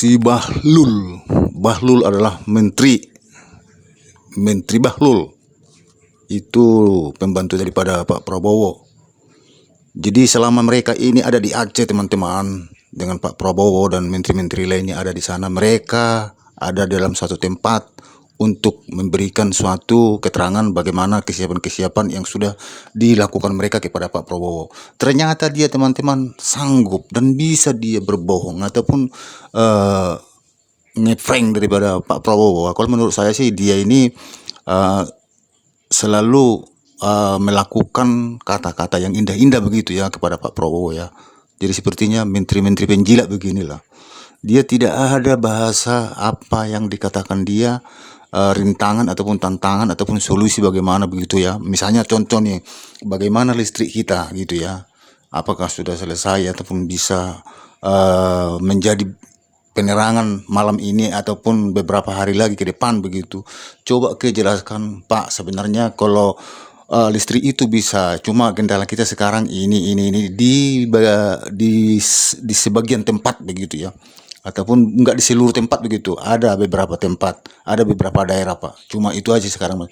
si Bahlul. Bahlul adalah Menteri Bahlul. Itu pembantu daripada Pak Prabowo. Jadi selama mereka ini ada di Aceh, teman-teman, dengan Pak Prabowo dan menteri-menteri lainnya ada di sana, mereka ada dalam satu tempat untuk memberikan suatu keterangan bagaimana kesiapan-kesiapan yang sudah dilakukan mereka kepada Pak Prabowo. Ternyata dia, teman-teman, sanggup dan bisa dia berbohong ataupun ngeprank daripada Pak Prabowo. Kalau menurut saya sih dia ini selalu melakukan kata-kata yang indah-indah begitu ya kepada Pak Prabowo ya. Jadi sepertinya menteri-menteri penjilat beginilah. Dia tidak ada bahasa apa yang dikatakan dia rintangan ataupun tantangan ataupun solusi bagaimana begitu ya. Misalnya contoh nih, bagaimana listrik kita gitu ya. Apakah sudah selesai ataupun bisa menjadi penerangan malam ini ataupun beberapa hari lagi ke depan begitu. Coba jelaskan Pak, sebenarnya kalau listrik itu bisa, cuma kendala kita sekarang ini di sebagian tempat begitu ya, ataupun enggak di seluruh tempat begitu, ada beberapa tempat, ada beberapa daerah Pak, cuma itu aja sekarang.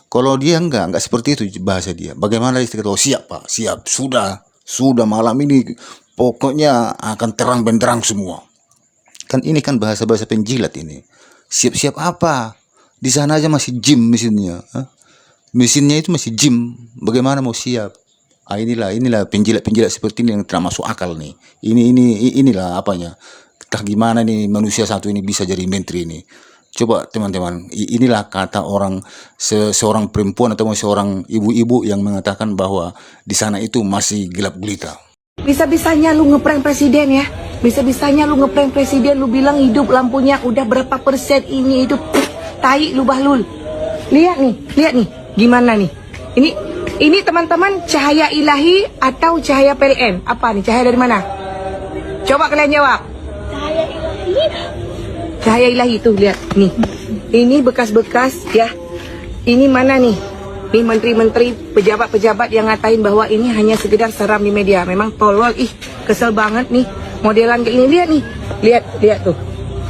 Kalau dia enggak seperti itu bahasa dia. Bagaimana listrik? Oh siap Pak, siap, sudah malam ini pokoknya akan terang benderang semua. Kan ini kan bahasa-bahasa penjilat ini. Siap-siap apa? Di sana aja masih jim mesinnya. Mesinnya itu masih jim. Bagaimana mau siap? Inilah penjilat-penjilat seperti ini yang tidak masuk akal nih. Inilah apanya. Entah gimana nih manusia satu ini bisa jadi menteri ini. Coba teman-teman, inilah kata orang seorang perempuan atau seorang ibu-ibu yang mengatakan bahwa di sana itu masih gelap gulita. Bisa-bisanya lu ngeprank presiden ya. Bisa-bisanya lu ngeprank presiden, lu bilang hidup lampunya udah berapa persen ini itu. Tai lu Bahlul. Lihat nih. Gimana nih? Ini teman-teman cahaya ilahi atau cahaya PLN? Apa nih? Cahaya dari mana? Coba kalian jawab. Cahaya ilahi. Cahaya ilahi tuh, lihat nih. Ini bekas-bekas ya. Ini mana nih? Nih menteri-menteri, pejabat-pejabat yang ngatain bahwa ini hanya sekedar seram di media. Memang tolol, kesel banget nih. Modelan kayak ini, lihat nih. Lihat tuh.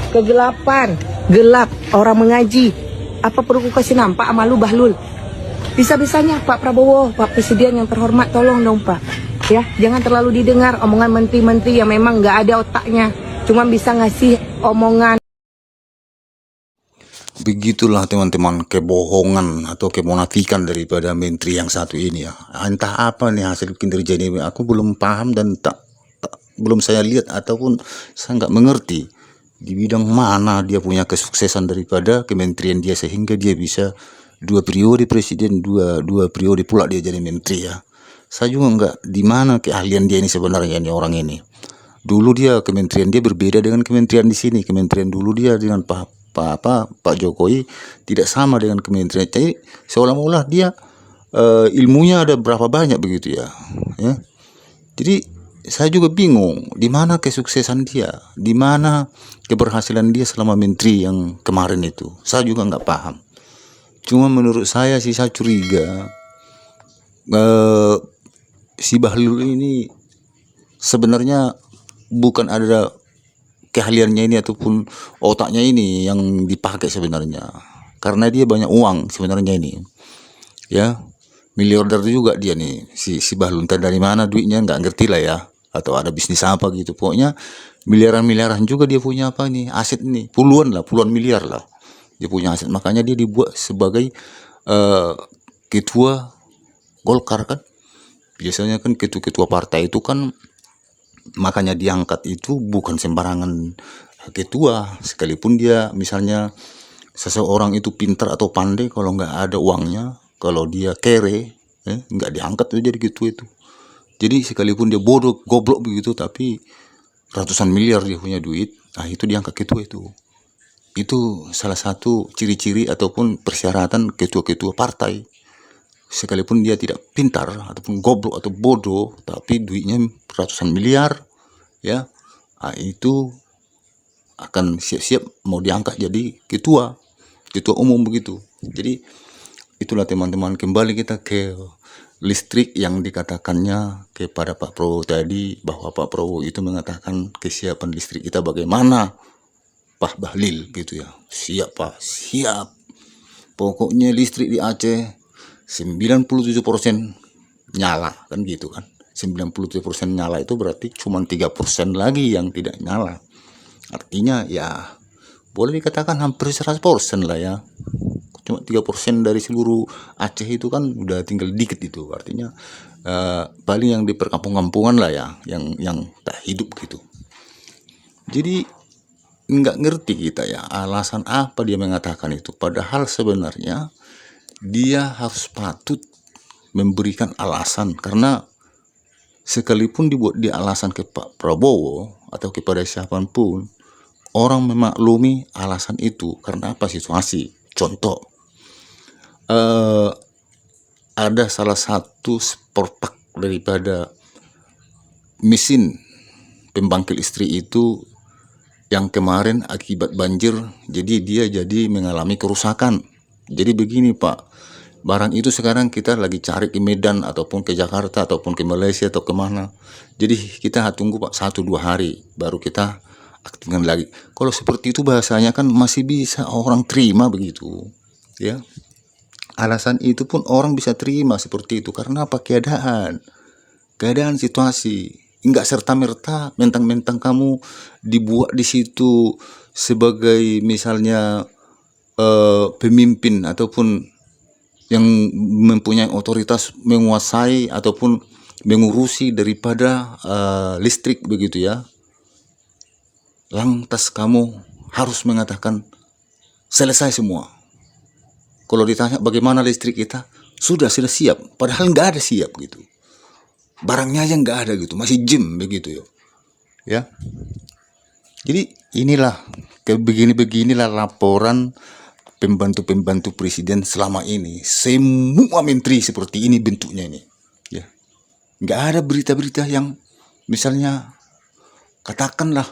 Kegelapan, gelap, orang mengaji. Apa perlu ku kasih nampak sama lu Bahlul? Bisa-bisanya Pak Prabowo, Pak Presiden yang terhormat, tolong dong Pak. Ya, jangan terlalu didengar omongan menteri-menteri yang memang nggak ada otaknya. Cuma bisa ngasih omongan. Begitulah teman-teman, kebohongan atau kemunafikan daripada menteri yang satu ini ya. Entah apa nih hasil kinerja ini, aku belum paham dan belum saya lihat ataupun saya nggak mengerti di bidang mana dia punya kesuksesan daripada kementerian dia sehingga dia bisa 2 periode presiden, dua periode pula dia jadi menteri ya. Saya juga nggak di mana keahlian dia ini sebenarnya ini orang ini. Dulu dia kementerian dia berbeda dengan kementerian di sini. Kementerian dulu dia dengan Pak Jokowi tidak sama dengan kementerian. Jadi seolah-olah dia ilmunya ada berapa banyak begitu ya. Jadi saya juga bingung di mana kesuksesan dia, di mana keberhasilan dia selama menteri yang kemarin itu. Saya juga nggak paham. Cuma menurut saya sih, saya curiga si Bahlul ini sebenarnya bukan ada keahliannya ini ataupun otaknya ini yang dipakai sebenarnya, karena dia banyak uang sebenarnya ini ya, miliarder juga dia nih si Bahlul. Entah dari mana duitnya nggak ngerti lah ya, atau ada bisnis apa gitu, pokoknya miliaran juga dia punya apa nih aset nih, puluhan miliar lah dia punya aset. Makanya dia dibuat sebagai ketua Golkar kan. Biasanya kan ketua partai itu kan, makanya diangkat itu bukan sembarangan ketua. Sekalipun dia misalnya seseorang itu pintar atau pandai, kalau nggak ada uangnya, kalau dia kere, nggak diangkat tuh jadi ketua itu. Jadi sekalipun dia bodoh, goblok begitu, tapi ratusan miliar dia punya duit, nah itu diangkat ketua itu. Itu salah satu ciri-ciri ataupun persyaratan ketua-ketua partai. Sekalipun dia tidak pintar ataupun goblok atau bodoh, tapi duitnya ratusan miliar ya, itu akan siap-siap mau diangkat jadi ketua umum begitu. Jadi itulah teman-teman, kembali kita ke listrik yang dikatakannya kepada Pak Prabowo tadi, bahwa Pak Prabowo itu mengatakan kesiapan listrik kita bagaimana Pak Bahlil gitu ya. Siap Pak, siap. Pokoknya listrik di Aceh 97% nyala kan gitu kan. 97% nyala itu berarti cuma 3% lagi yang tidak nyala. Artinya ya boleh dikatakan hampir 100% lah ya. Cuma 3% dari seluruh Aceh itu kan udah tinggal dikit itu. Artinya paling yang di perkampung-kampungan lah ya, yang tak hidup gitu. Jadi nggak ngerti kita ya alasan apa dia mengatakan itu. Padahal sebenarnya dia harus patut memberikan alasan, karena sekalipun dibuat dia alasan ke Pak Prabowo atau kepada siapapun, orang memaklumi alasan itu karena apa, situasi. Contoh, ada salah satu seperpak daripada mesin pembangkit listrik itu yang kemarin akibat banjir, jadi dia jadi mengalami kerusakan. Jadi begini Pak, barang itu sekarang kita lagi cari ke Medan ataupun ke Jakarta ataupun ke Malaysia atau kemana. Jadi kita tunggu Pak 1-2 hari baru kita aktifkan lagi. Kalau seperti itu bahasanya kan masih bisa orang terima begitu ya. Alasan itu pun orang bisa terima seperti itu karena apa, keadaan situasi. Enggak serta-merta mentang-mentang kamu dibuat di situ sebagai misalnya pemimpin ataupun yang mempunyai otoritas menguasai ataupun mengurusi daripada listrik begitu ya, lantas kamu harus mengatakan selesai semua. Kalau ditanya bagaimana listrik kita, sudah siap, padahal nggak ada siap gitu. Barangnya aja nggak ada gitu, masih jem begitu ya. Jadi inilah beginilah laporan pembantu-pembantu presiden selama ini. Semua menteri seperti ini bentuknya ini ya. Nggak ada berita-berita yang misalnya katakanlah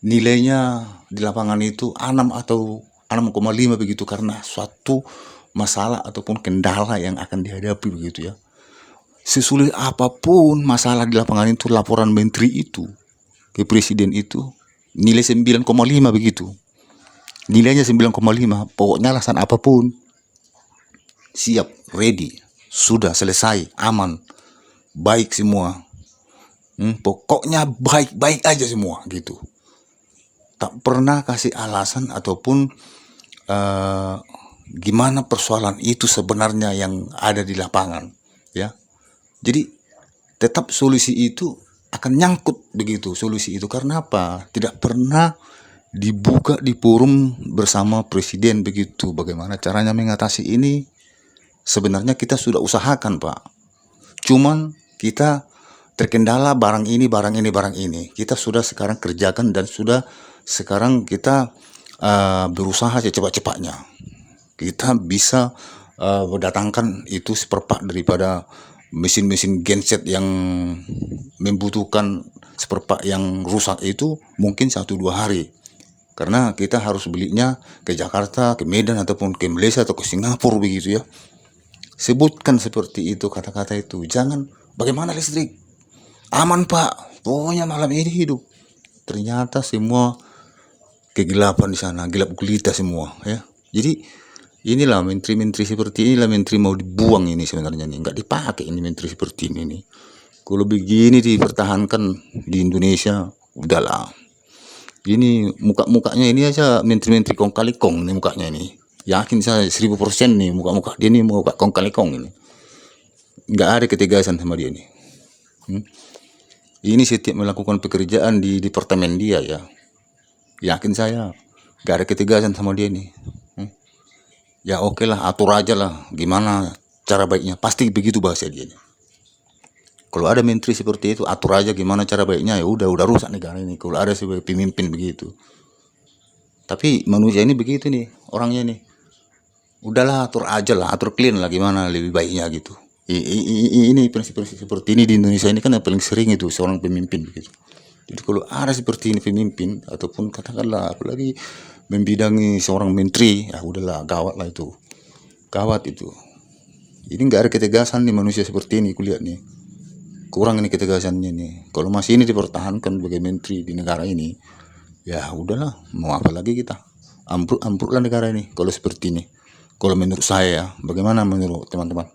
nilainya di lapangan itu 6 atau 6,5 begitu karena suatu masalah ataupun kendala yang akan dihadapi begitu ya. Sesulit apapun masalah di lapangan itu, laporan menteri itu ke presiden itu nilai 9,5 begitu. Nilainya 9,5, pokoknya alasan apapun siap, ready, sudah selesai, aman, baik semua. Pokoknya baik-baik aja semua gitu. Tak pernah kasih alasan ataupun gimana persoalan itu sebenarnya yang ada di lapangan ya. Jadi tetap solusi itu akan nyangkut begitu, solusi itu karena apa? Tidak pernah dibuka di forum bersama presiden begitu. Bagaimana caranya mengatasi ini? Sebenarnya kita sudah usahakan Pak. Cuman kita terkendala barang ini. Kita sudah sekarang kerjakan dan sudah sekarang kita berusaha secepat-cepatnya. Kita bisa mendatangkan itu seperempat daripada mesin-mesin genset yang membutuhkan seperempat yang rusak itu mungkin 1-2 hari. Karena kita harus belinya ke Jakarta, ke Medan ataupun ke Malaysia atau ke Singapura begitu ya. Sebutkan seperti itu kata-kata itu. Jangan bagaimana listrik? Aman Pak, pokoknya malam ini hidup. Ternyata semua kegelapan di sana, gelap gulita semua ya. Jadi inilah menteri-menteri seperti inilah menteri mau dibuang ini sebenarnya nih, nggak dipakai ini menteri seperti ini nih. Kalau begini dipertahankan di Indonesia, udahlah. Ini muka-mukanya ini aja menteri-menteri kong kali kong nih mukanya ini. Yakin saya 1000% nih muka-muka dia nih muka kong kali kong ini. Nggak ada ketegasan sama dia nih. Ini setiap melakukan pekerjaan di departemen dia ya. Yakin saya nggak ada ketegasan sama dia nih. Ya oke lah, atur aja lah gimana cara baiknya, pasti begitu bahasa dia. Kalau ada menteri seperti itu, atur aja gimana cara baiknya, ya udah rusak negara ini. Kalau ada sebagai pemimpin begitu. Tapi manusia ini begitu nih, orangnya nih. Udahlah atur aja lah, atur clean lah gimana lebih baiknya gitu. Ini prinsip-prinsip seperti ini di Indonesia ini kan yang paling sering itu seorang pemimpin begitu. Jadi kalau ada seperti ini pemimpin ataupun katakanlah apalagi membidangi seorang menteri, ya udahlah gawat itu. Ini nggak ada ketegasan nih manusia seperti ini, kulihat nih kurang ini ketegasannya nih. Kalau masih ini dipertahankan sebagai menteri di negara ini, Ya udahlah, mau apa lagi kita? Ambruk-ambruklah negara ini kalau seperti ini. Kalau menurut saya, bagaimana menurut teman-teman?